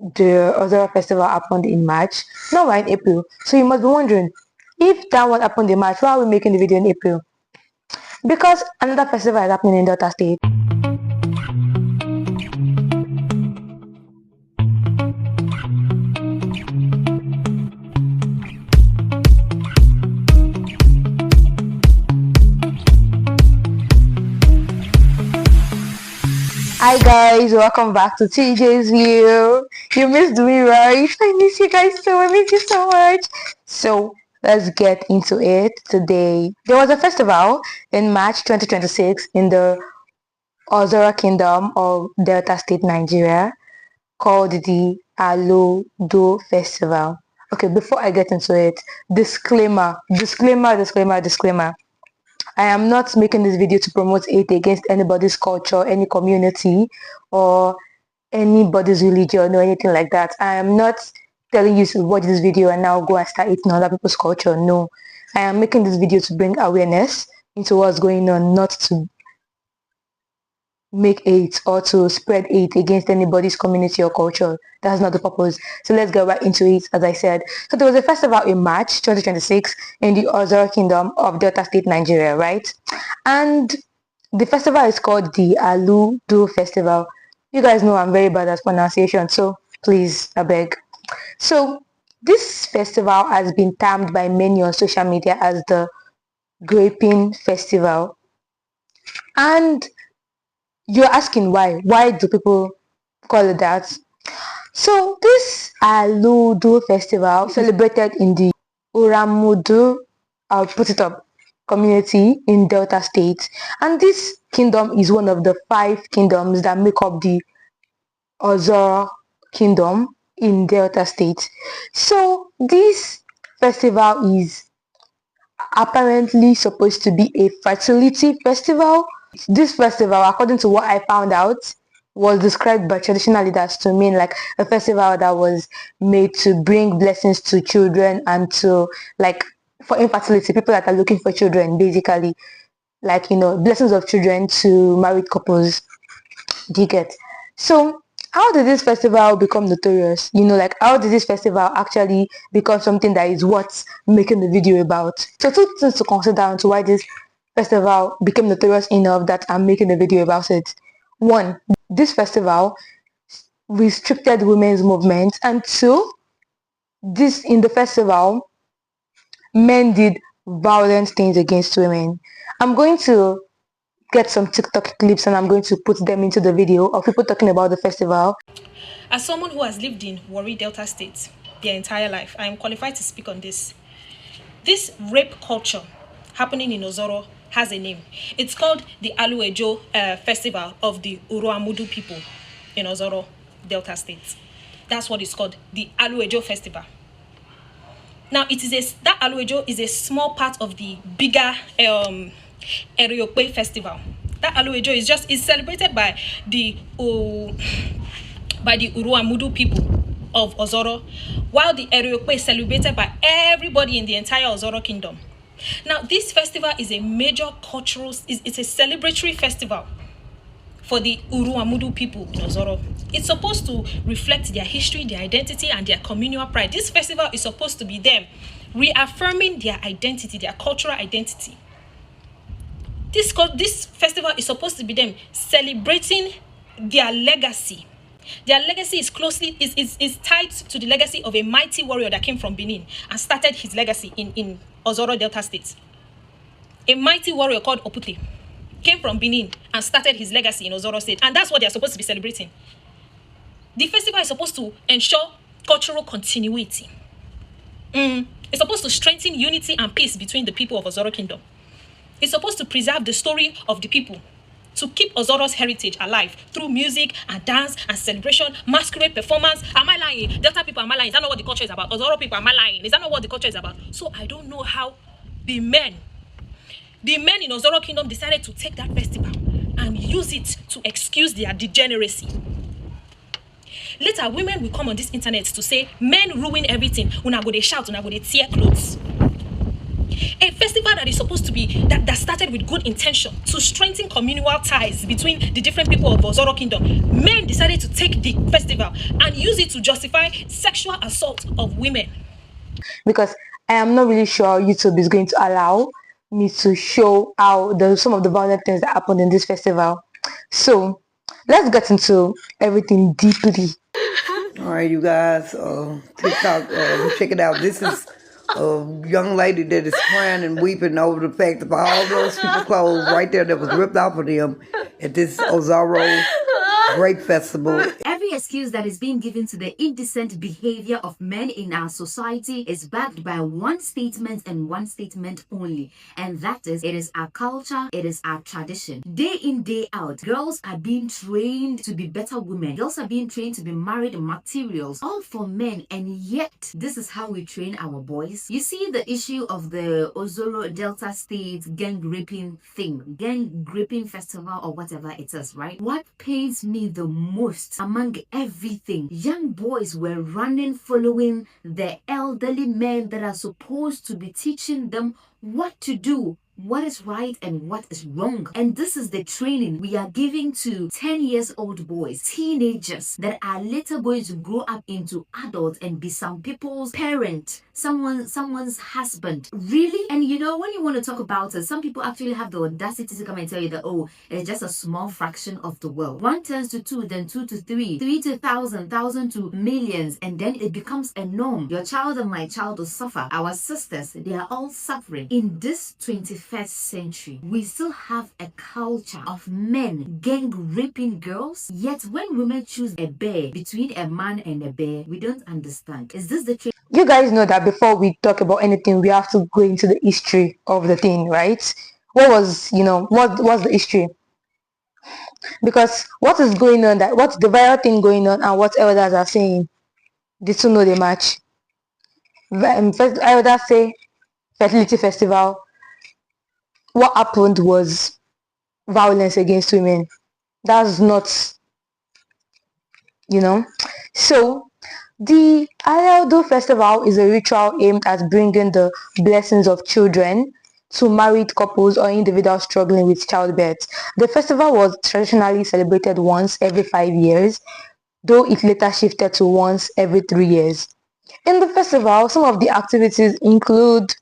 the other festival happened in March. Now we're in April. So you must be wondering, if that one happened in March, why are we making the video in April? Because another festival is happening in Delta State. Hi guys, welcome back to TJ's View. You missed me, right? I miss you guys too. I miss you so much. So let's get into it today. There was a festival in March 2026 in the Ozora Kingdom of Delta State, Nigeria, called the Alodo Festival. Okay, before I get into it, disclaimer. I am not making this video to promote hate against anybody's culture, any community, or anybody's religion or anything like that. I am not telling you to watch this video and now go and start eating other people's culture. No. I am making this video to bring awareness into what's going on, not to make hate or to spread hate against anybody's community or culture. That's not the purpose. So let's get right into it, as I said. So there was a festival in March 2026 in the Ozora Kingdom of Delta State, Nigeria, right? And the festival is called the Aludo Festival. You guys know I'm very bad at pronunciation, so please, I beg. So this festival has been termed by many on social media as the Graping Festival. And you're asking why? Why do people call it that? So this Aludo Festival celebrated in the Uramudu, I'll put it up, community in Delta State. And this kingdom is one of the 5 kingdoms that make up the Ozora Kingdom in Delta State. So this festival is apparently supposed to be a fertility festival. This festival, according to what I found out, was described by traditional leaders to mean like a festival that was made to bring blessings to children and to, like, for infertility, people that are looking for children, basically, like, you know, blessings of children to married couples. Do you get? So how did this festival become notorious? You know, like, how did this festival actually become something that is worth making the video about? So 2 things to consider on to why this festival became notorious enough that I'm making a video about it. 1, this festival restricted women's movement, and 2, this in the festival, men did violent things against women. I'm going to get some TikTok clips and I'm going to put them into the video of people talking about the festival. As someone who has lived in Warri Delta State their entire life, I am qualified to speak on this. This rape culture happening in Ozoro has a name. It's called the Aluejo Festival of the Uruamudu people in Ozoro Delta State. That's what it's called, the Aluejo Festival. Now, that Aluejo is a small part of the bigger Eriope Festival. That Aluejo is celebrated by the Uruamudu people of Ozoro, while the Eriope is celebrated by everybody in the entire Ozoro Kingdom. Now, this festival is a major cultural, it's a celebratory festival for the Uruamudu people in Ozoro. It's supposed to reflect their history, their identity, and their communal pride. This festival is supposed to be them reaffirming their identity, their cultural identity. This festival is supposed to be them celebrating their legacy. Their legacy is tied to the legacy of a mighty warrior that came from Benin and started his legacy in Ozoro Delta State. A mighty warrior called Opute came from Benin and started his legacy in Ozoro State, and that's what they're supposed to be celebrating. The festival is supposed to ensure cultural continuity. It's supposed to strengthen unity and peace between the people of Ozoro Kingdom. It's supposed to preserve the story of the people, to keep Ozoro's heritage alive through music and dance and celebration, masquerade performance. Am I lying? Delta people, am I lying? Is that not what the culture is about? Ozoro people, am I lying? Is that not what the culture is about? So I don't know how the men in Ozoro Kingdom decided to take that festival and use it to excuse their degeneracy. Later, women will come on this internet to say, men ruin everything. Una go they shout, una go they tear clothes. A festival that is supposed to be, that started with good intention to strengthen communal ties between the different people of Ozoro Kingdom, men decided to take the festival and use it to justify sexual assault of women. Because I am not really sure YouTube is going to allow me to show how some of the violent things that happened in this festival. So let's get into everything deeply. All right, you guys, TikTok, check it out. This is a young lady that is crying and weeping over the fact of all those people's clothes right there that was ripped off of them at this Ozoro Grape Festival. Every excuse that is being given to the indecent behavior of men in our society is backed by one statement and one statement only, and that is, it is our culture, it is our tradition. Day in, day out, girls are being trained to be better women. Girls are being trained to be married materials, all for men, and yet this is how we train our boys. You see the issue of the Ozoro Delta State gang raping thing, gang raping festival or whatever it is, right? What pains me the most among everything, young boys were running following the elderly men that are supposed to be teaching them what to do, what is right and what is wrong. And this is the training we are giving to 10 years old boys, teenagers that are later going to grow up into adults and be some people's parent, someone's husband. Really? And you know, when you want to talk about it, some people actually have the audacity to come and tell you that, oh, it's just a small fraction of the world. 1 turns to 2, then 2 to 3, 3 to 1,000, 1,000 to millions, and then it becomes a norm. Your child and my child will suffer. Our sisters, they are all suffering. In this 21st century, we still have a culture of men gang raping girls, yet when women choose a bear between a man and a bear, we don't understand. Is this the You guys know that before we talk about anything, we have to go into the history of the thing, right? What was the history? Because what is going on, what's the viral thing going on, and what elders are saying, they two know the match. First, elders say fertility festival. What happened was violence against women. That's not, So the Alaudo festival is a ritual aimed at bringing the blessings of children to married couples or individuals struggling with childbirth. The festival was traditionally celebrated once every 5 years, though it later shifted to once every 3 years. In the festival, some of the activities include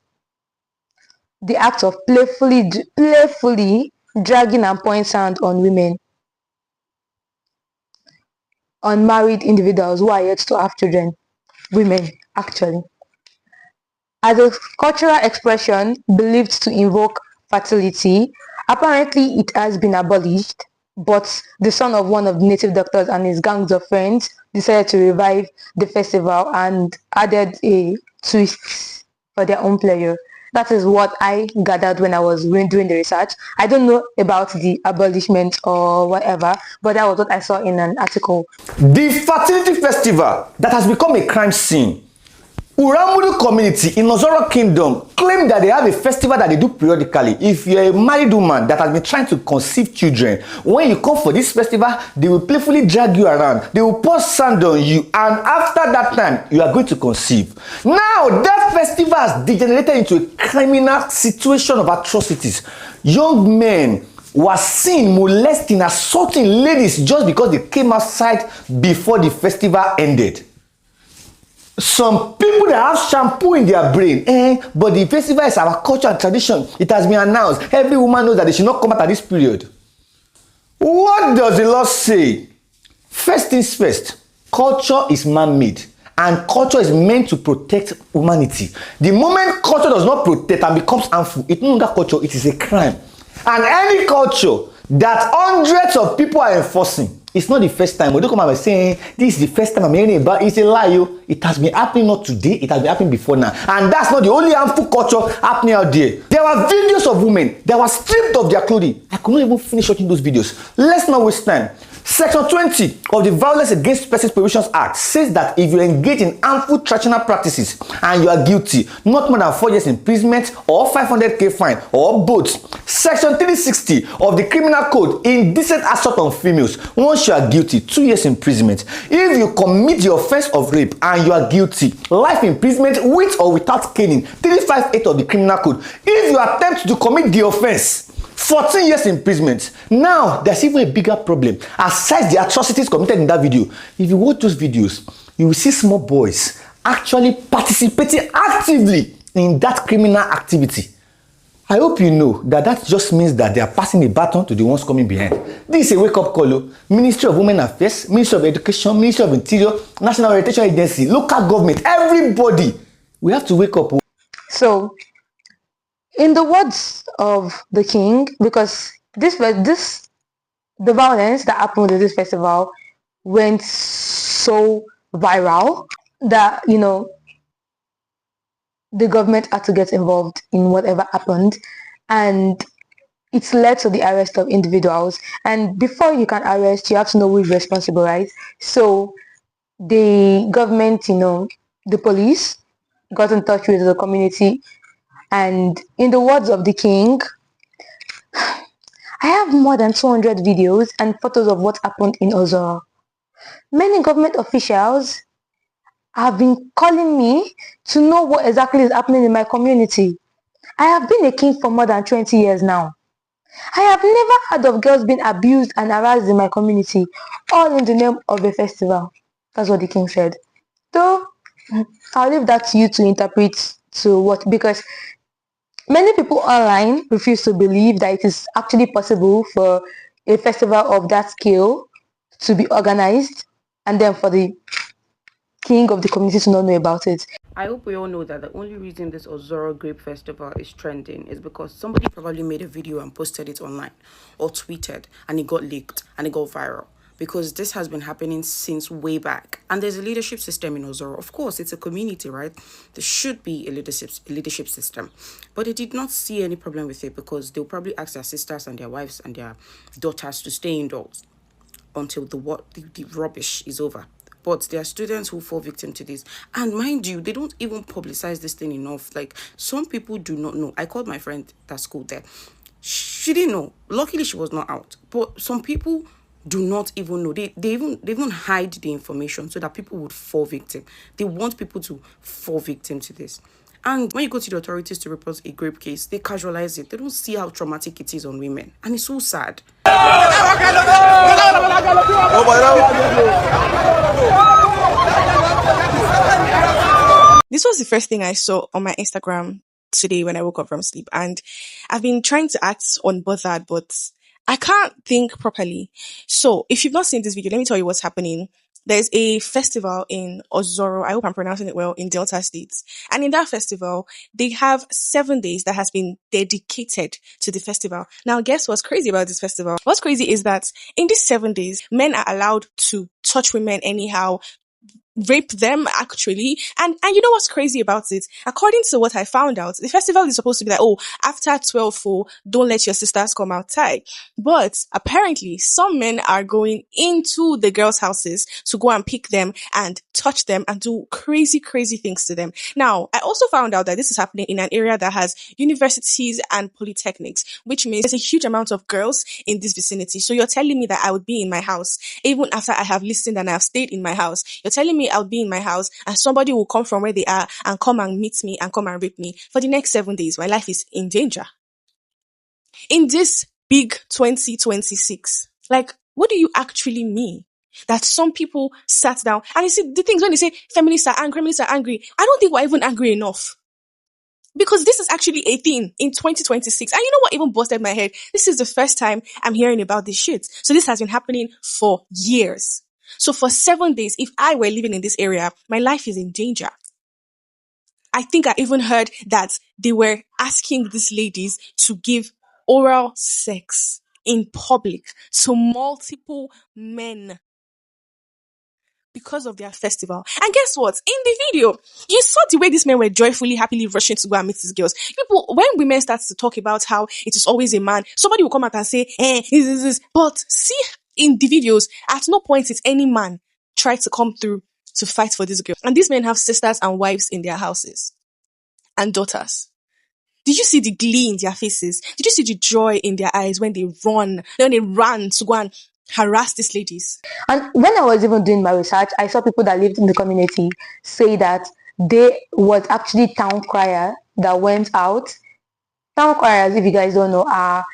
the act of playfully dragging and pouring sand on women, on married individuals who are yet to have children, women actually. As a cultural expression believed to invoke fertility, apparently it has been abolished, but the son of one of the native doctors and his gangs of friends decided to revive the festival and added a twist for their own pleasure. That is what I gathered when I was doing the research. I don't know about the abolishment or whatever, but that was what I saw in an article. The fertility festival that has become a crime scene. Uramudu community in Ozoro Kingdom claim that they have a festival that they do periodically. If you're a married woman that has been trying to conceive children, when you come for this festival, they will playfully drag you around. They will pour sand on you, and after that time, you are going to conceive. Now, that festival has degenerated into a criminal situation of atrocities. Young men were seen molesting, assaulting ladies just because they came outside before the festival ended. Some people that have shampoo in their brain, but the festival is our culture and tradition. It has been announced. Every woman knows that they should not come out at this period. What does the law say? First things first, culture is man-made, and culture is meant to protect humanity. The moment culture does not protect and becomes harmful, it's no longer culture, it is a crime. And any culture that hundreds of people are enforcing, it's not the first time. We don't come out saying this is the first time I'm hearing about it. It's a lie. It has been happening not today, it has been happening before now. And that's not the only harmful culture happening out there. There were videos of women that were stripped of their clothing. I could not even finish watching those videos. Let's not waste time. Section 20 of the Violence Against Persons Prohibition Act says that if you engage in harmful traditional practices and you are guilty, not more than 4 years imprisonment or 500k fine or both. Section 360 of the Criminal Code, indecent assault on females, once you are guilty, 2 years imprisonment. If you commit the offense of rape and you are guilty, life imprisonment with or without caning, 358 of the Criminal Code. If you attempt to commit the offense, 14 years imprisonment. Now, there's even a bigger problem. Aside the atrocities committed in that video, if you watch those videos, you will see small boys actually participating actively in that criminal activity. I hope you know that that just means that they are passing the baton to the ones coming behind. This is a wake-up call. Ministry of Women Affairs, Ministry of Education, Ministry of Interior, National Orientation Agency, local government, everybody. We have to wake up. So, in the words of the king, because the violence that happened at this festival went so viral that, you know, the government had to get involved in whatever happened, and it's led to the arrest of individuals. And before you can arrest, you have to know who is responsible, right? So the government, you know, the police got in touch with the community, and in the words of the king, I have more than 200 videos and photos of what happened in Ozora. Many government officials have been calling me to know what exactly is happening in my community. I have been a king for more than 20 years now. I have never heard of girls being abused and harassed in my community, all in the name of a festival. That's what the king said. So, I'll leave that to you to interpret to what, because many people online refuse to believe that it is actually possible for a festival of that scale to be organized and then for the king of the community to not know about it. I hope we all know that the only reason this Ozoro Grape Festival is trending is because somebody probably made a video and posted it online or tweeted and it got leaked and it got viral. Because this has been happening since way back. And there's a leadership system in Ozoro. Of course, it's a community, right? There should be a leadership system. But they did not see any problem with it because they'll probably ask their sisters and their wives and their daughters to stay indoors until the rubbish is over. But there are students who fall victim to this. And mind you, they don't even publicize this thing enough. Like, some people do not know. I called my friend at school there. She didn't know. Luckily, she was not out. But some people do not even know. They even hide the information so that people would fall victim. They want people to fall victim to this. And when you go to the authorities to report a grape case, they casualize it. They don't see how traumatic it is on women. And it's so sad. This was the first thing I saw on my Instagram today when I woke up from sleep. And I've been trying to act unbothered, but I can't think properly. So if you've not seen this video, let me tell you what's happening. There's a festival in Ozoro, I hope I'm pronouncing it well, in Delta State. And in that festival, they have 7 days that has been dedicated to the festival. Now, guess what's crazy about this festival? What's crazy is that in these 7 days, men are allowed to touch women anyhow, rape them actually. And you know what's crazy about it? According to what I found out, the festival is supposed to be like, oh, after 12:00, don't let your sisters come outside. But apparently some men are going into the girls' houses to go and pick them and touch them and do crazy things to them. Now, I also found out that this is happening in an area that has universities and polytechnics, which means there's a huge amount of girls in this vicinity. So you're telling me that I would be in my house even after I have listened and I have stayed in my house. You're telling me I'll be in my house and somebody will come from where they are and come and meet me and come and rape me. For the next 7 days, my life is in danger. In this big 2026, like, what do you actually mean? That some people sat down and you see the things when they say feminists are angry. I don't think we're even angry enough. Because this is actually a thing in 2026. And you know what even busted my head? This is the first time I'm hearing about this shit. So this has been happening for years. So for 7 days, if I were living in this area, my life is in danger. I think I even heard that they were asking these ladies to give oral sex in public to multiple men because of their festival. And guess what? In the video, you saw the way these men were joyfully, happily rushing to go and meet these girls. People, when women start to talk about how it is always a man, somebody will come out and say, this. But see, in the videos, at no point did any man try to come through to fight for this girl. And these men have sisters and wives in their houses and daughters. Did you see the glee in their faces? Did you see the joy in their eyes when they ran to go and harass these ladies? And when I was even doing my research, I saw people that lived in the community say that they was actually town crier that went out. Town criers, if you guys don't know, are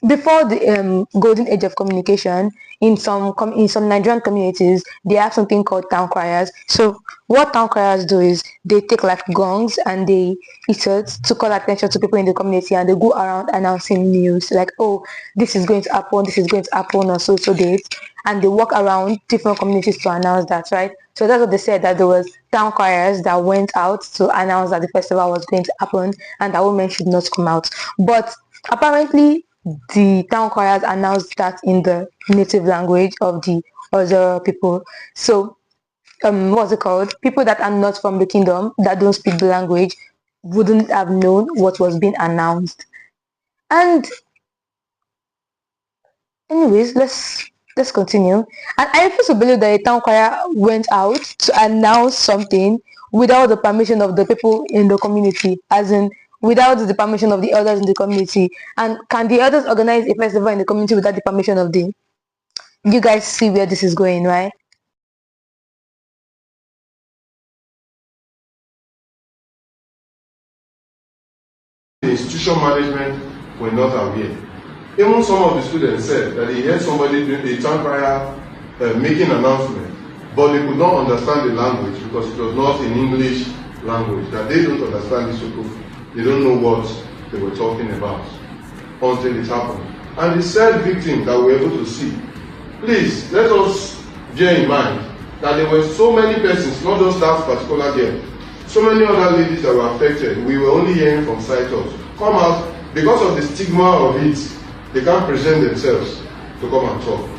before the golden age of communication. In some Nigerian communities, they have something called town criers. So what town criers do is they take like gongs and they hit it to call attention to people in the community, and they go around announcing news like, oh, this is going to happen, on so date, and they walk around different communities to announce that, right? So that's what they said, that there was town criers that went out to announce that the festival was going to happen and that women should not come out. But apparently the town criers announced that in the native language of the other people. So what's it called? People that are not from the kingdom, that don't speak the language, wouldn't have known what was being announced. And anyways, let's continue. And I refuse to believe that a town crier went out to announce something without the permission of the people in the community, as in without the permission of the elders in the community. And can the elders organize a festival in the community without the permission of the... You guys see where this is going, right? The institution management were not aware. Even some of the students said that they heard somebody doing a town crier making announcement, but they could not understand the language because it was not in English language, that they don't understand the Soko. They don't know what they were talking about until it happened. And the said victim that we were able to see, please let us bear in mind that there were so many persons, not just that particular girl, so many other ladies that were affected. We were only hearing from side talks. Come out, because of the stigma of it, they can't present themselves to come and talk.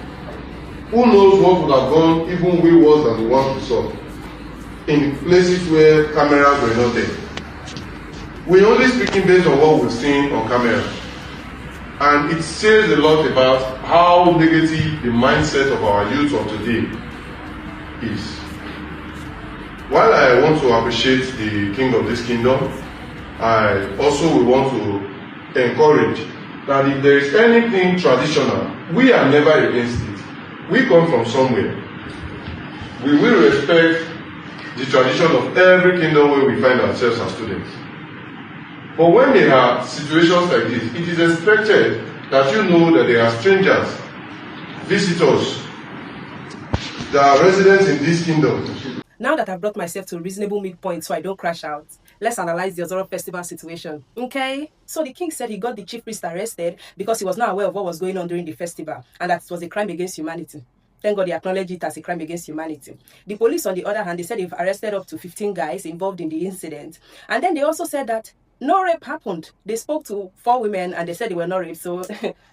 Who knows what would have gone even way worse than the ones we saw in places where cameras were not there. We're only speaking based on what we've seen on camera. And it says a lot about how negative the mindset of our youth of today is. While I want to appreciate the king of this kingdom, I also will want to encourage that if there is anything traditional, we are never against it. We come from somewhere. We will respect the tradition of every kingdom where we find ourselves as students. But when there are situations like this, it is expected that you know that there are strangers, visitors, that are residents in this kingdom. Now that I've brought myself to a reasonable midpoint so I don't crash out, let's analyze the Ozoro festival situation. Okay? So the king said he got the chief priest arrested because he was not aware of what was going on during the festival and that it was a crime against humanity. Thank God they acknowledged it as a crime against humanity. The police, on the other hand, they said they've arrested up to 15 guys involved in the incident. And then they also said that no rape happened. They spoke to 4 women and they said they were not raped, so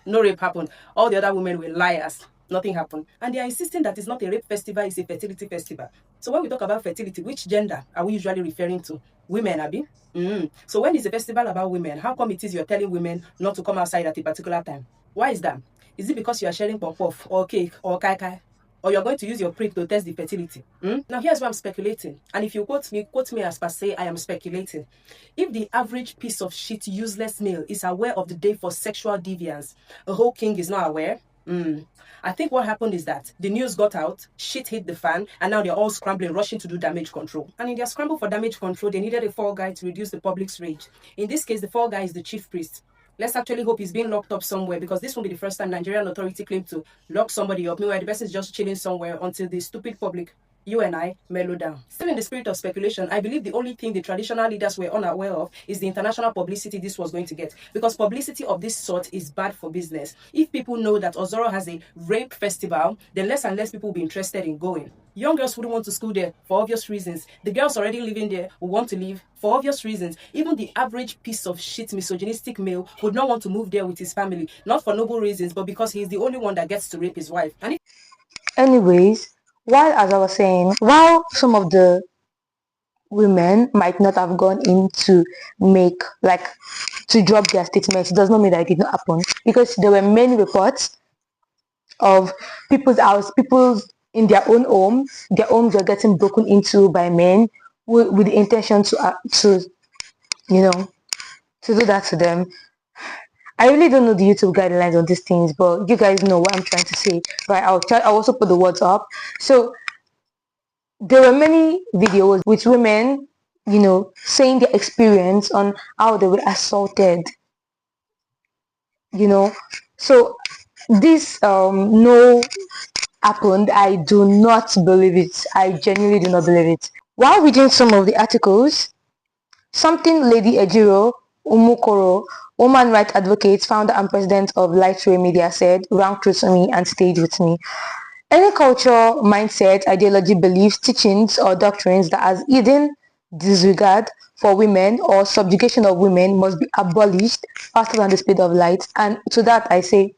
no rape happened. All the other women were liars. Nothing happened. And they are insisting that it's not a rape festival, it's a fertility festival. So when we talk about fertility, which gender are we usually referring to? Women, Abi? So when it's a festival about women, how come it is you're telling women not to come outside at a particular time? Why is that? Is it because you are sharing pop-off or cake or kai-kai? Or you're going to use your prick to test the fertility? Now here's why I'm speculating. And if you quote me as per se, I am speculating. If the average piece of shit useless male is aware of the day for sexual deviance, a whole king is not aware? I think what happened is that the news got out, shit hit the fan, and now they're all scrambling, rushing to do damage control. And in their scramble for damage control, they needed a fall guy to reduce the public's rage. In this case, the fall guy is the chief priest. Let's actually hope he's being locked up somewhere, because this won't be the first time Nigerian authority claimed to lock somebody up. Meanwhile, the person is just chilling somewhere until the stupid public, you and I, mellow down. Still in the spirit of speculation, I believe the only thing the traditional leaders were unaware of is the international publicity this was going to get. Because publicity of this sort is bad for business. If people know that Ozoro has a rape festival, then less and less people will be interested in going. Young girls wouldn't want to school there for obvious reasons. The girls already living there will want to leave for obvious reasons. Even the average piece of shit misogynistic male would not want to move there with his family. Not for noble reasons, but because he's the only one that gets to rape his wife. Anyways, as I was saying, while some of the women might not have gone in to drop their statements, it does not mean that it did not happen, because there were many reports of people's house, people's in their own home. Their homes were getting broken into by men with the intention to you know to do that to them. I really don't know the YouTube guidelines on these things, but you guys know what I'm trying to say, right? I'll also put the words up. So there were many videos with women, saying their experience on how they were assaulted, So this no happened. I do not believe it. I genuinely do not believe it. While reading some of the articles, something Lady Ejiro Umukoro, woman rights advocate, founder and president of Lightray Media, said, rang true to me and stayed with me. Any culture, mindset, ideology, beliefs, teachings, or doctrines that has hidden disregard for women or subjugation of women must be abolished faster than the speed of light. And to that I say,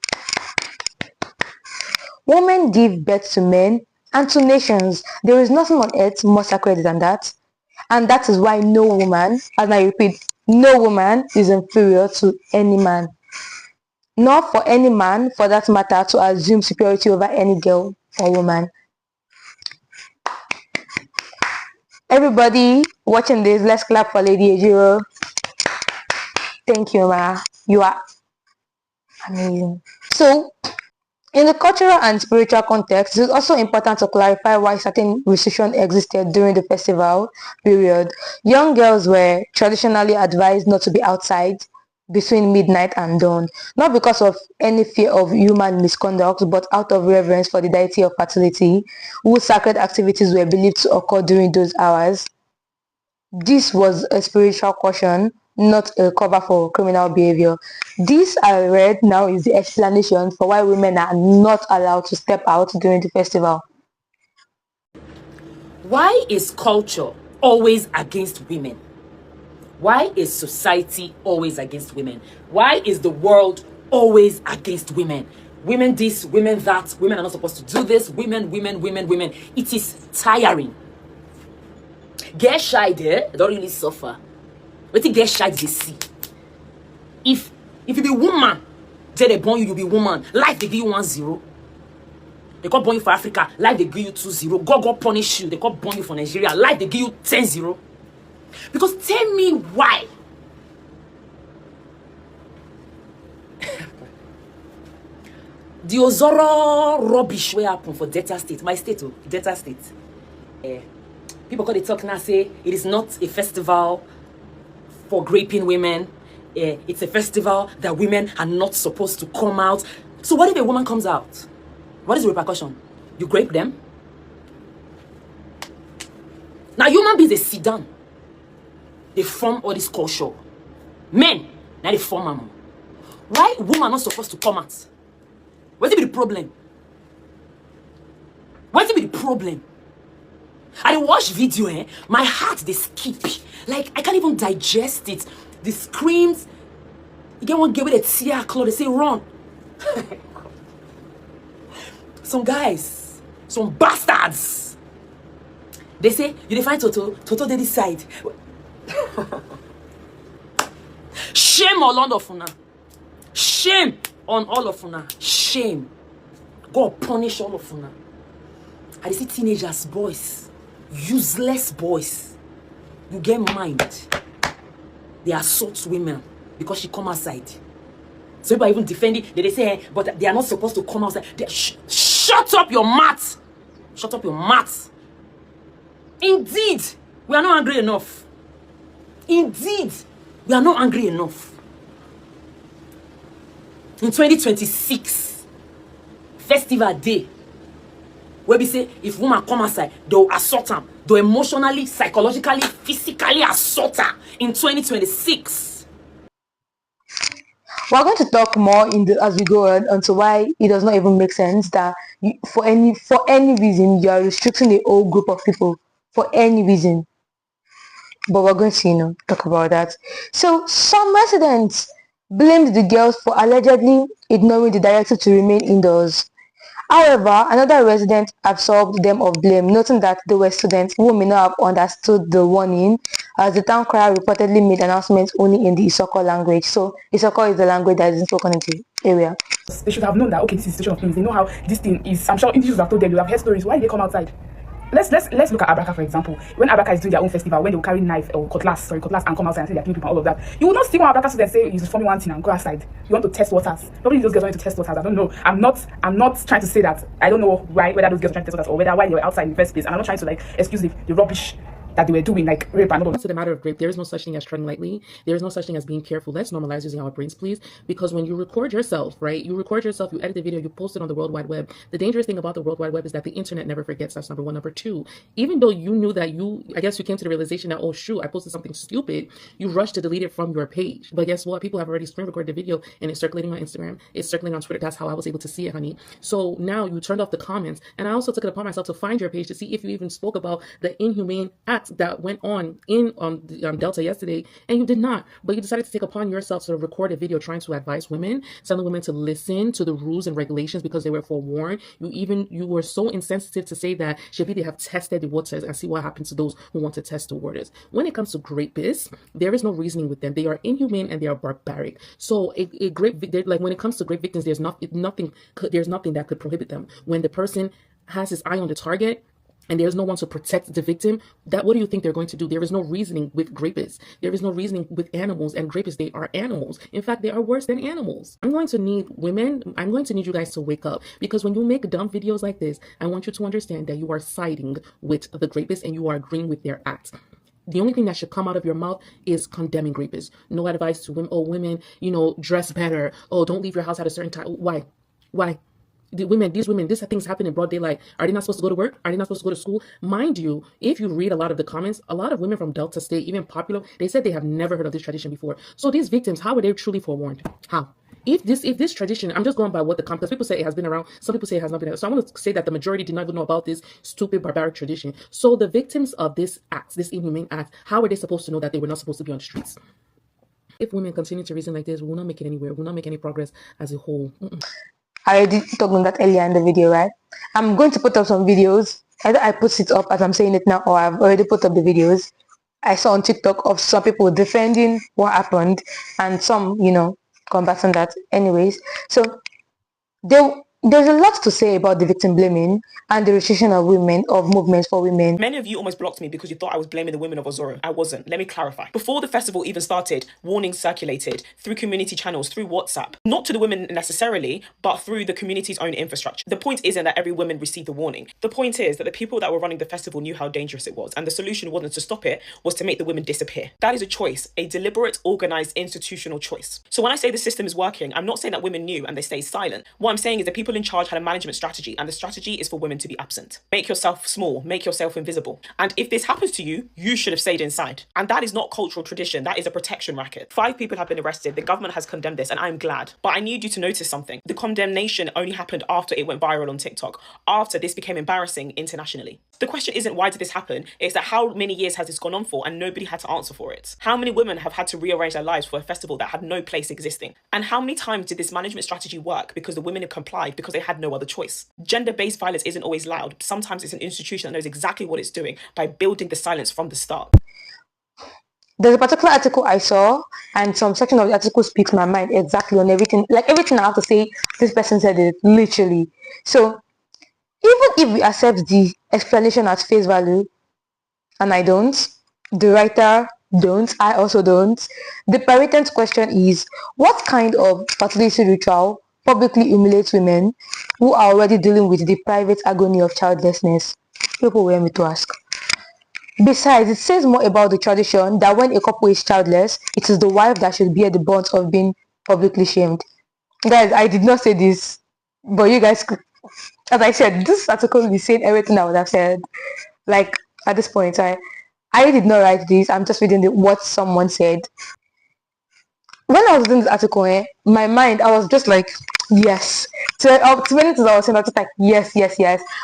women give birth to men and to nations. There is nothing on earth more sacred than that. And that is why no woman, and I repeat, no woman is inferior to any man. Nor for any man, for that matter, to assume superiority over any girl or woman. Everybody watching this, let's clap for Lady Ejiro. Thank you, ma. You are amazing. So, in the cultural and spiritual context, it is also important to clarify why certain restrictions existed during the festival period. Young girls were traditionally advised not to be outside between midnight and dawn, not because of any fear of human misconduct, but out of reverence for the deity of fertility, whose sacred activities were believed to occur during those hours. This was a spiritual caution, not a cover for criminal behavior. This I read now is the explanation for why women are not allowed to step out during the festival. Why is culture always against women? Why is society always against women? Why is the world always against women? Women this, women that, women are not supposed to do this, women. It is tiring. Get shy there, don't really suffer. What you get shy they see? If you be woman, they born you be woman. Life they give you 1-0. They can't born you for Africa. Life they give you 2-0. God punish you. They can't born you for Nigeria. Life they give you 10-0. Because tell me why. The Ozoro rubbish will happen for Delta State. My state, Delta State. People call the talk now say it is not a festival for raping women. It's a festival that women are not supposed to come out. So what if a woman comes out? What is the repercussion? You rape them? Now human beings, they sit down. They form all this culture. Men, now they form them. Why women not supposed to come out? What's the problem? What's the problem? I watch video, my heart they skip. Like I can't even digest it. The screams. You get one girl with a tear claw, they say run. Some guys, some bastards. They say you define Toto they decide. Shame on all of una. Shame on all of una. Shame. God punish all of una. I see teenagers, boys, useless boys. You get mind. They assault women because she come outside. So people are even defending. They say, hey, but they are not supposed to come outside. Shut up your mouth. Shut up your mouth. Indeed, we are not angry enough. Indeed, we are not angry enough. In 2026, festival day, where we say if woman come outside, they'll assault them. They'll emotionally, psychologically, physically assault her in 2026. We're going to talk more as we go on onto why it does not even make sense that for any reason you are restricting a whole group of people for any reason. But we're going to talk about that. So some residents blamed the girls for allegedly ignoring the directive to remain indoors. However, another resident absolved them of blame, noting that they were students who may not have understood the warning as the town crier reportedly made announcements only in the Isoko language. So Isoko is the language that is spoken in the area. They should have known that, okay, this is the situation of things. They know how this thing is. I'm sure individuals have told them, you have heard stories. Why did they come outside? Let's look at Abraka, for example. When Abraka is doing their own festival, when they will carry knife or cutlass and come outside and say they're killing people and all of that, you will not see one Abraka student say he's forming one thing and go outside. You want to test waters. Probably those girls want to test waters. I don't know. I'm not trying to say that. I don't know whether those girls are trying to test waters or why you're outside in the first place. And I'm not trying to excuse the rubbish that they were doing, like rape and all of. To the matter of rape, there is no such thing as treading lightly. There is no such thing as being careful. Let's normalize using our brains, please. Because when you record yourself, right? You record yourself, you edit the video, you post it on the World Wide Web. The dangerous thing about the World Wide Web is that the internet never forgets. That's number one. Number two, even though you knew that I guess you came to the realization that, oh shoot, I posted something stupid, you rushed to delete it from your page. But guess what? People have already screen recorded the video and it's circulating on Instagram. It's circulating on Twitter. That's how I was able to see it, honey. So now you turned off the comments. And I also took it upon myself to find your page to see if you even spoke about the inhumane acts that went on in Delta yesterday, and you did not, but you decided to take upon yourself to record a video trying to advise women, telling women to listen to the rules and regulations because they were forewarned. You were so insensitive to say that should they have tested the waters and see what happens to those who want to test the waters. When it comes to rapists, there is no reasoning with them. They are inhumane and they are barbaric. So when it comes to great victims, there's nothing that could prohibit them. When the person has his eye on the target and there's no one to protect the victim, what do you think they're going to do? There is no reasoning with rapists. There is no reasoning with animals, and rapists, they are animals. In fact, they are worse than animals. I'm going to need you guys to wake up, because when you make dumb videos like this, I want you to understand that you are siding with the rapists and you are agreeing with their acts. The only thing that should come out of your mouth is condemning rapists. No advice to women, women, dress better. Oh, don't leave your house at a certain time. Why? These women, these things happen in broad daylight. Are they not supposed to go to work? Are they not supposed to go to school? Mind you, if you read a lot of the comments, a lot of women from Delta State, even Popular, they said they have never heard of this tradition before. So these victims, how were they truly forewarned? How? If this tradition, I'm just going by what because people say it has been around, some people say it has not been around. So I want to say that the majority did not even know about this stupid barbaric tradition. So the victims of this inhumane act, how are they supposed to know that they were not supposed to be on the streets? If women continue to reason like this, we will not make it anywhere. We will not make any progress as a whole. I already talked on that earlier in the video, right? I'm going to put up some videos. Either I put it up as I'm saying it now, or I've already put up the videos I saw on TikTok of some people defending what happened and some, combating that. Anyways, so there's a lot to say about the victim blaming and the restriction of movements for women. Many of you almost blocked me because you thought I was blaming the women of Ozoro. I wasn't. Let me clarify. Before the festival even started, warnings circulated through community channels, through WhatsApp. Not to the women necessarily, but through the community's own infrastructure. The point isn't that every woman received the warning. The point is that the people that were running the festival knew how dangerous it was, and the solution wasn't to stop it, was to make the women disappear. That is a choice, a deliberate, organized, institutional choice. So when I say the system is working, I'm not saying that women knew and they stayed silent. What I'm saying is that people in charge had a management strategy, and the strategy is for women to be absent. Make yourself small, make yourself invisible. And if this happens to you, you should have stayed inside. And that is not cultural tradition, that is a protection racket. 5 people have been arrested, the government has condemned this, and I'm glad. But I need you to notice something. The condemnation only happened after it went viral on TikTok, after this became embarrassing internationally. The question isn't why did this happen, it's that how many years has this gone on for and nobody had to answer for it? How many women have had to rearrange their lives for a festival that had no place existing? And how many times did this management strategy work because the women have complied because they had no other choice? Gender-based violence isn't always loud. Sometimes it's an institution that knows exactly what it's doing by building the silence from the start. There's a particular article I saw, and some section of the article speaks my mind exactly on everything. Like everything I have to say, this person said it literally. So even if we accept the explanation at face value, and I don't, the writer don't, I also don't, the pertinent question is, what kind of fertility ritual publicly humiliates women who are already dealing with the private agony of childlessness? People were me to ask. Besides, it says more about the tradition that when a couple is childless, it is the wife that should bear the brunt of being publicly shamed. Guys, I did not say this, but you guys, as I said, this article is saying everything I would have said. Like, at this point, I did not write this. I'm just reading what someone said. When I was reading this article, my mind, I was just like, yes. So up to many things I was saying, I was just like, yes.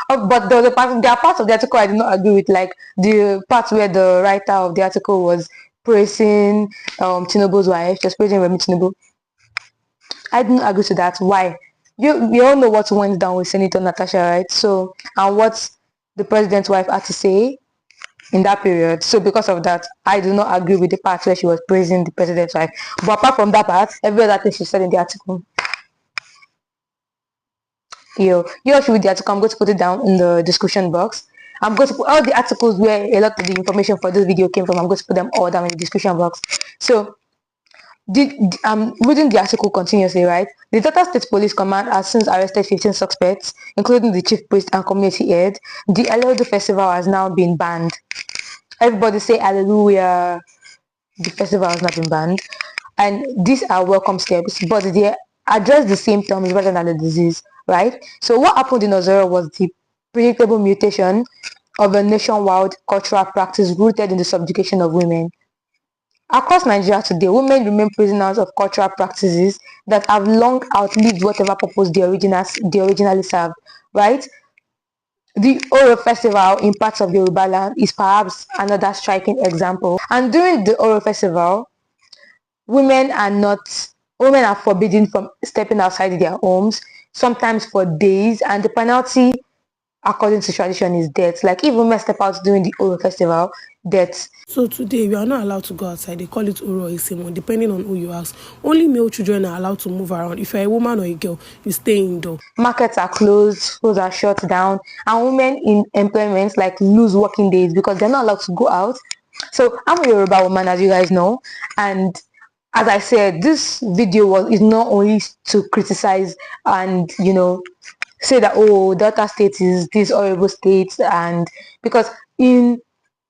But there are parts of the article I did not agree with, like the part where the writer of the article was praising Tinubu's wife, just praising Remi Tinubu. I didn't agree to that. Why? You all know what went down with Senator Natasha, right? So, and what the president's wife had to say. in that period. So because of that, I do not agree with the part where she was praising the president's wife. But apart from that part, every other thing she said in the article, you should read the article. I'm going to put it down in the description box. I'm going to put all the articles where a lot of the information for this video came from. I'm going to put them all down in the description box. So I'm reading the article continuously, right? The Delta State Police Command has since arrested 15 suspects, including the chief priest and community head. The Elodo festival has now been banned. Everybody say hallelujah. The festival has not been banned. And these are welcome steps, but they address the symptoms rather than the disease, right? So what happened in Ozero was the predictable mutation of a nationwide cultural practice rooted in the subjugation of women. Across Nigeria today, women remain prisoners of cultural practices that have long outlived whatever purpose they originally served, right? The Oro festival in parts of Yoruba land is perhaps another striking example. And during the Oro festival, women are forbidden from stepping outside their homes, sometimes for days, and the penalty according to tradition is death. Like if women step out during the Oro festival, death. So today we are not allowed to go outside. They call it Oro or Isimo, depending on who you ask. Only male children are allowed to move around. If you're a woman or a girl, you stay indoor. Markets are closed, schools are shut down, and women in employment like lose working days because they're not allowed to go out. So I'm a Yoruba woman, as you guys know, and as I said, this video is not only to criticize and say that, oh, Delta State is this horrible state, and because in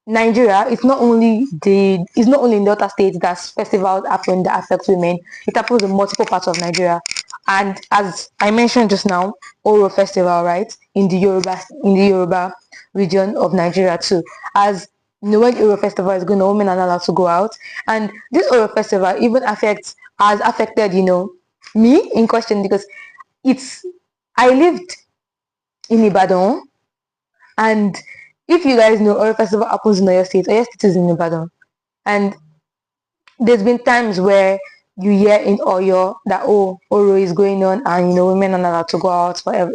Nigeria, it's not only in Delta State that festivals happen that affect women. It happens in multiple parts of Nigeria. And as I mentioned just now, Oro Festival, right, in the Yoruba region of Nigeria too. As when Oro Festival is going on, women are not allowed to go out. And this Oro Festival even has affected, me in question, because I lived in Ibadan, and if you guys know, Oro Festival happens in Oyo State. Oyo State is in Ibadan. And there's been times where you hear in Oyo that, oh, Oro is going on and, women are not allowed to go out forever.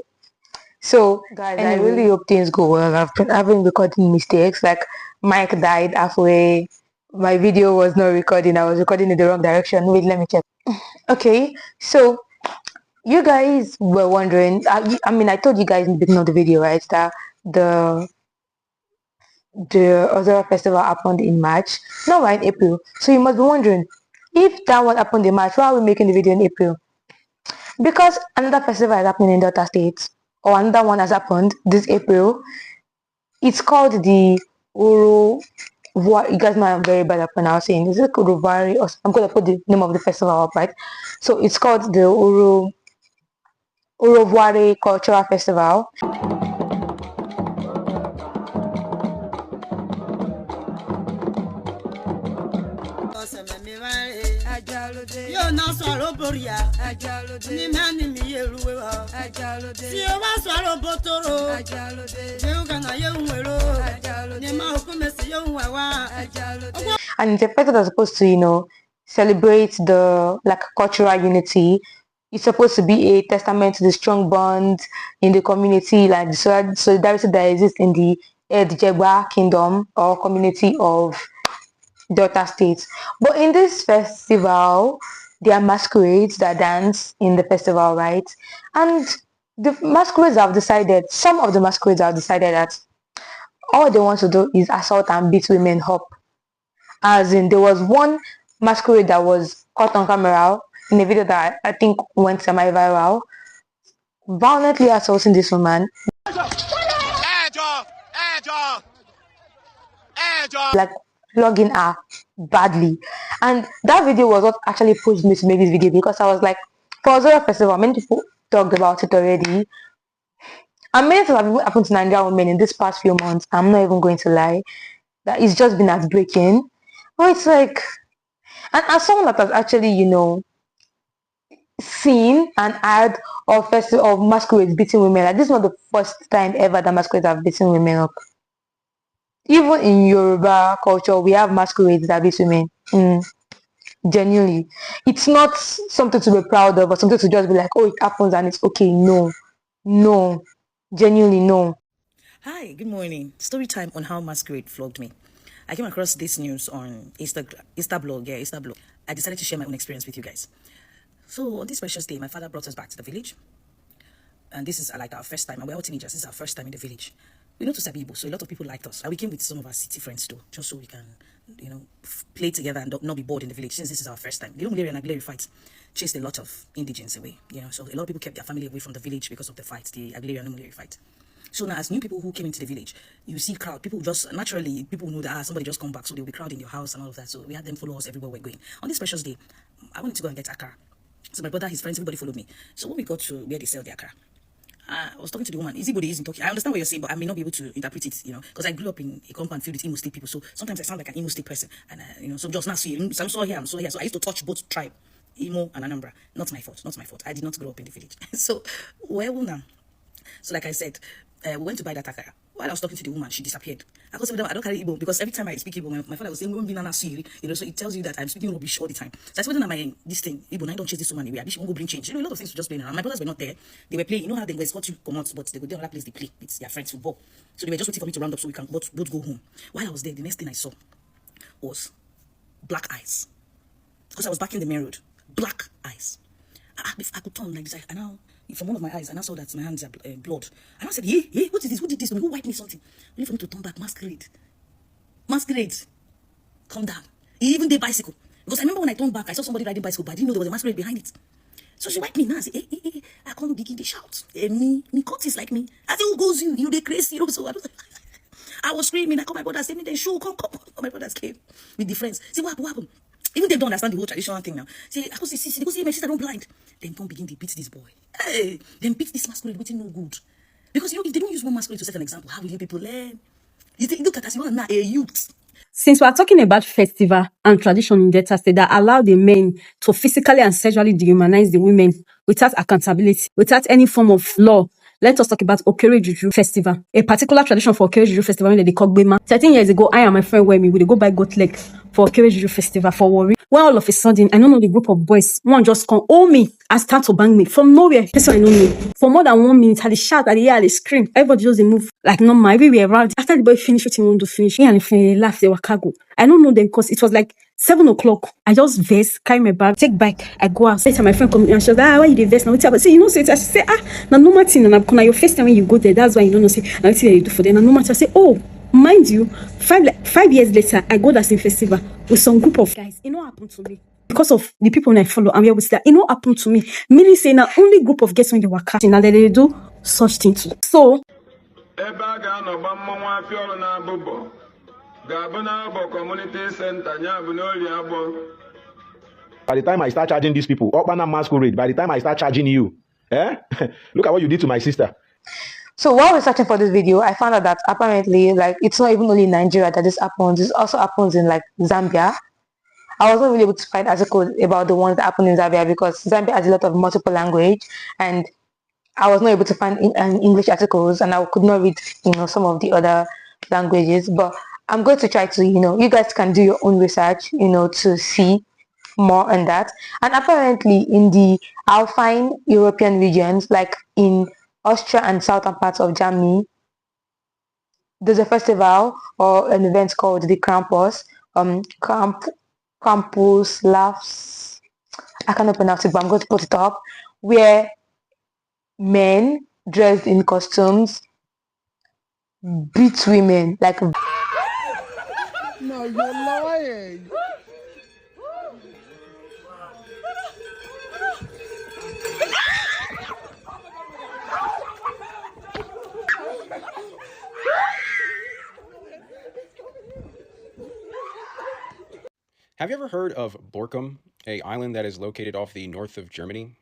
So, guys, I really hope things go well. I've been having recording mistakes. Like, mic died halfway. My video was not recording. I was recording in the wrong direction. Wait, let me check. Okay, so you guys were wondering. I told you guys in the beginning of the video, right, that the other festival happened in March. Now we're in April. So you must be wondering, if that one happened in March, why are we making the video in April? Because another festival is happening in Delta State, or another one has happened this April. It's called the Oro. You guys know I'm very bad at pronouncing. Is it Uruvari? Or I'm going to put the name of the festival up, right? So it's called the Uruvari Cultural Festival. And the festival is supposed to, celebrate the cultural unity. It's supposed to be a testament to the strong bond in the community, like the solidarity that exists in the Ejegba kingdom or community of Delta State. But in this festival, there are masquerades that dance in the festival, right? And some of the masquerades have decided that all they want to do is assault and beat women up. As in, there was one masquerade that was caught on camera in a video that I think went semi-viral, violently assaulting this woman, like flogging her badly. And that video was what actually pushed me to make this video, because I was like, for Zora Festival, many people talked about it already, and many things have even happened to Nigerian women in this past few months. I'm not even going to lie, that it's just been heartbreaking. But it's like, and as someone that has actually, seen and heard of masquerades beating women, like, this is not the first time ever that masquerades have beaten women up. Even in Yoruba culture, we have masquerades that beat women. Genuinely, it's not something to be proud of or something to just be like, oh, it happens and it's okay. No, genuinely no. Hi, good morning. Story time on how masquerade flogged me. I came across this news on Instablog. I decided to share my own experience with you guys. So on this precious day, my father brought us back to the village. And this is like our first time, and we're all teenagers. This is our first time in the village. We know to Sabibo, so a lot of people liked us. And we came with some of our city friends too, just so we can, play together and not be bored in the village, since this is our first time. The Umuleri and Aguileri fight chased a lot of indigents away, so a lot of people kept their family away from the village because of the fight, the Aguileri and Umuleri fight. So now, as new people who came into the village, you see crowd. People just naturally, people know that somebody just come back, so they'll be crowding your house and all of that. So we had them follow us everywhere we're going. On this precious day, I wanted to go and get akara. So my brother, his friends, everybody followed me. So when we got to where they sell the akara, I was talking to the woman. Igbo isn't talking. I understand what you're saying, but I may not be able to interpret it, because I grew up in a compound filled with Imo State people. So sometimes I sound like an Imo State person, and so just not see. I'm so here. So I used to touch both tribe, Imo and Anambra. Not my fault. Not my fault. I did not grow up in the village. So where will now? So like I said, we went to buy that akara. While I was talking to the woman, she disappeared. I was I don't carry Igbo because every time I speak Igbo, my father was saying, so it tells you that I'm speaking rubbish all the time. So I said, this thing, Igbo, I don't chase this woman away. I won't go bring change. A lot of things were just playing around. My brothers were not there. They were playing. You know how they were escort you come out, but they go there other place they play. It's their friends football. So they were just waiting for me to round up so we can both go home. While I was there, the next thing I saw was black eyes. Because I was back in the main road. Black eyes. I could turn like this. I now, from one of my eyes, and I saw that my hands are blood. And I said, hey, what is this? Who did this? Who wiped me something? Only for me to turn back. Masquerade. Calm down. He even did bicycle. Because I remember when I turned back, I saw somebody riding bicycle, but I didn't know there was a masquerade behind it. So she wiped me now. I said, hey. I can't begin to shout. Me cut is like me. I said, who goes you? You, they crazy. So I was screaming. I called my brothers, say me then show, come. My brothers came with the friends. See what happened? Even they don't understand the whole traditional thing now. Say, I go see, my sister don't blind. Then come begin to beat this boy. Hey, then beat this masquerade, which is no good. Because if they don't use one masquerade to set an example, how will you people learn? Look at us, you are now a youth. Since we are talking about festival and tradition in Delta State that allow the men to physically and sexually dehumanize the women without accountability, without any form of law, let us talk about Okere Juju Festival. A particular tradition for Okere Juju Festival when they call Gbema. 13 years ago, I and my friend Wemi would go buy goat leg for Okere Juju Festival for Warri. When all of a sudden, I don't know the group of boys, one just come, me, and start to bang me from nowhere. Person I know me. For more than 1 minute, I shout, I scream. Everybody just move like normal, everywhere around. After the boy finished what he wanted to finish, me and the friend laughed, they were cargo. I don't know them because it was like 7 o'clock. I just vest, carry my bag, take bike, I go out. Later, my friend come and she was like, why you vest now? I say, say it. I say, now no matter, and your first time when you go there, that's why you don't know, say, now what you do for them. And no matter, I say, mind you, 5 years later, I go that same festival with some group of guys. It not happened to me. Because of the people I follow, and we always that it not happened to me. Meaning saying that only group of guests when they were catching and they do such things too. So by the time I start charging these people, Okpana masquerade, by the time I start charging you, look at what you did to my sister. So while we're searching for this video, I found out that apparently, like, it's not even only in Nigeria that this happens. This also happens in, like, Zambia. I wasn't really able to find articles about the ones that happen in Zambia because Zambia has a lot of multiple language, and I was not able to find English articles, and I could not read, some of the other languages. But I'm going to try to, you guys can do your own research, to see more on that. And apparently in the Alpine European regions, like in Austria and southern parts of Germany, there's a festival or an event called the Krampus. Krampus laughs. I cannot pronounce it, but I'm going to put it up. Where men dressed in costumes beat women like. No, you're lying. Have you ever heard of Borkum, an island that is located off the north of Germany?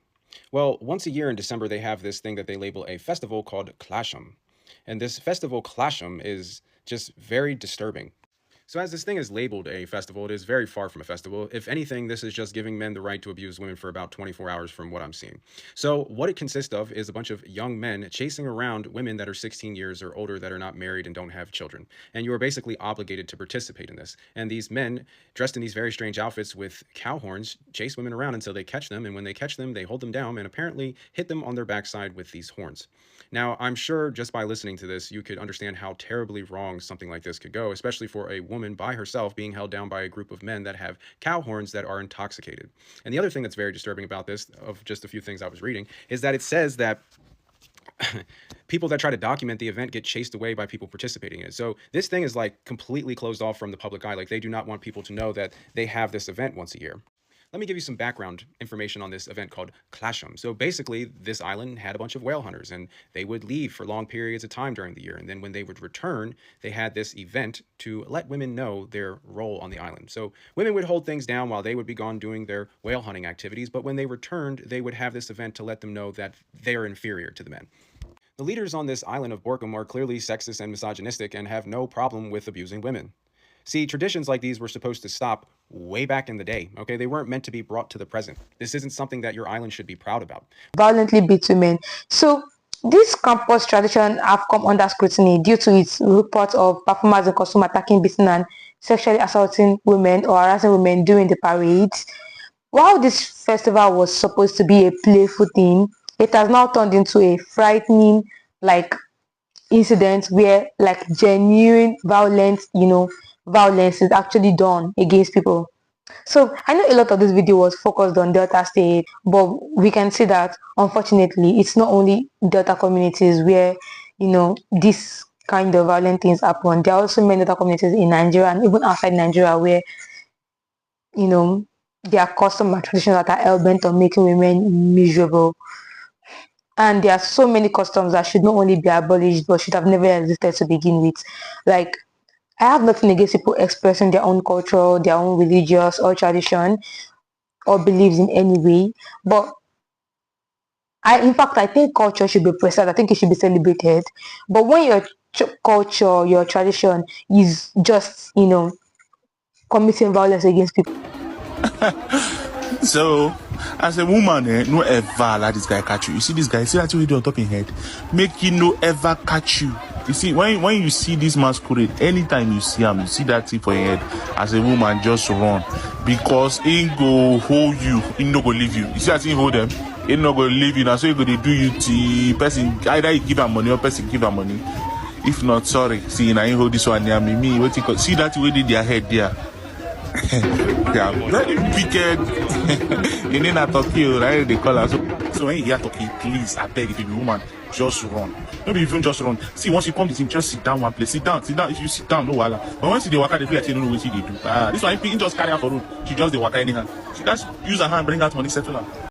Well, once a year in December, they have this thing that they label a festival called Clashum. And this festival Clashum is just very disturbing. So as this thing is labeled a festival, it is very far from a festival. If anything, this is just giving men the right to abuse women for about 24 hours from what I'm seeing. So what it consists of is a bunch of young men chasing around women that are 16 years or older that are not married and don't have children. And you are basically obligated to participate in this. And these men, dressed in these very strange outfits with cow horns, chase women around until they catch them. And when they catch them, they hold them down and apparently hit them on their backside with these horns. Now, I'm sure just by listening to this, you could understand how terribly wrong something like this could go, especially for a woman by herself being held down by a group of men that have cow horns that are intoxicated. And the other thing that's very disturbing about this, of just a few things I was reading, is that it says that people that try to document the event get chased away by people participating in it. So this thing is like completely closed off from the public eye. Like they do not want people to know that they have this event once a year. Let me give you some background information on this event called Clasham. So basically, this island had a bunch of whale hunters, and they would leave for long periods of time during the year. And then when they would return, they had this event to let women know their role on the island. So women would hold things down while they would be gone doing their whale hunting activities. But when they returned, they would have this event to let them know that they are inferior to the men. The leaders on this island of Borkum are clearly sexist and misogynistic and have no problem with abusing women. See, traditions like these were supposed to stop way back in the day, okay? They weren't meant to be brought to the present. This isn't something that your island should be proud about. Violently beat women. So this campus tradition have come under scrutiny due to its reports of performers and costume attacking, beating and sexually assaulting women or harassing women during the parades. While this festival was supposed to be a playful thing, it has now turned into a frightening incident where genuine violence is actually done against people. So I know a lot of this video was focused on Delta State, but we can see that unfortunately it's not only Delta communities where this kind of violent things happen. There are also many other communities in Nigeria and even outside Nigeria where there are customs and traditions that are hell bent on making women miserable. And there are so many customs that should not only be abolished but should have never existed to begin with. I have nothing against people expressing their own culture, their own religious or tradition or beliefs in any way. But in fact, I think culture should be preserved. I think it should be celebrated. But when your culture, your tradition is just, committing violence against people. So, as a woman, no ever let this guy catch you. You see this guy, see that you do on top of your head. Make him no ever catch you. You see, when you see this masquerade, anytime you see him, you see that thing for your head. As a woman, just run. Because he go hold you, he no go leave you. You see that he hold them? He no go leave you. Now, so he go to do you to person, either you give him money or person give him money. If not, sorry. See, now he hold this one near me. What you see that way did their head there. They are very wicked. In a Tokyo, right? They call us. So when you hear talking, please, I beg if you're a woman, just run. Maybe even just run. See, once you come to him, just sit down one place. Sit down. If you sit down, no wala. But once they walk out, they feel like they don't know what they do. This one, he just carry her for road. She just they walk out anyhow. She just use her hand, bring out money, settle her.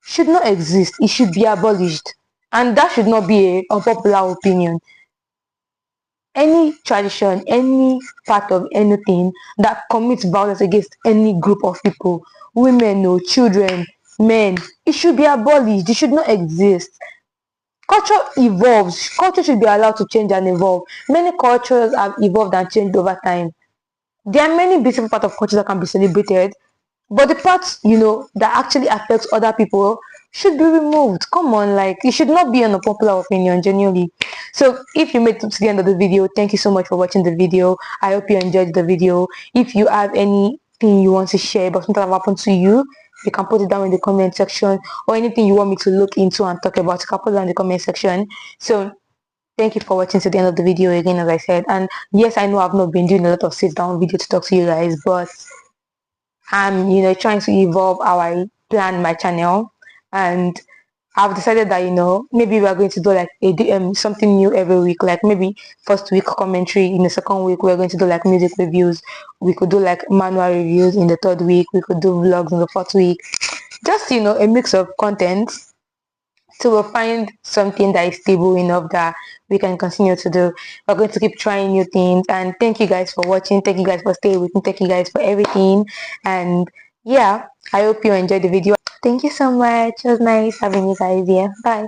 Should not exist. It should be abolished, and that should not be an unpopular opinion. Any tradition, any part of anything that commits violence against any group of people, women or children, men, it should be abolished. It should not exist. Culture evolves. Culture should be allowed to change and evolve. Many cultures have evolved and changed over time. There are many beautiful parts of culture that can be celebrated, but the parts that actually affects other people should be removed. Come on, it should not be an unpopular opinion, genuinely. So if you made it to the end of the video, thank you so much for watching the video. I hope you enjoyed the video. If you have anything you want to share about something that happened to you, you can put it down in the comment section, or anything you want me to look into and talk about, you can put it down in the comment section. So thank you for watching to the end of the video again, as I said. And yes, I know I've not been doing a lot of sit down video to talk to you guys, but I'm trying to evolve how I plan my channel, and I've decided that maybe we are going to do something new every week. Maybe first week commentary, in the second week we're going to do music reviews, we could do manual reviews in the third week, we could do vlogs in the fourth week. Just a mix of content So we'll find something that is stable enough that we can continue to do. We're going to keep trying new things. And thank you guys for watching. Thank you guys for staying with me. Thank you guys for everything. And yeah, I hope you enjoyed the video. Thank you so much. It was nice having you guys here. Bye.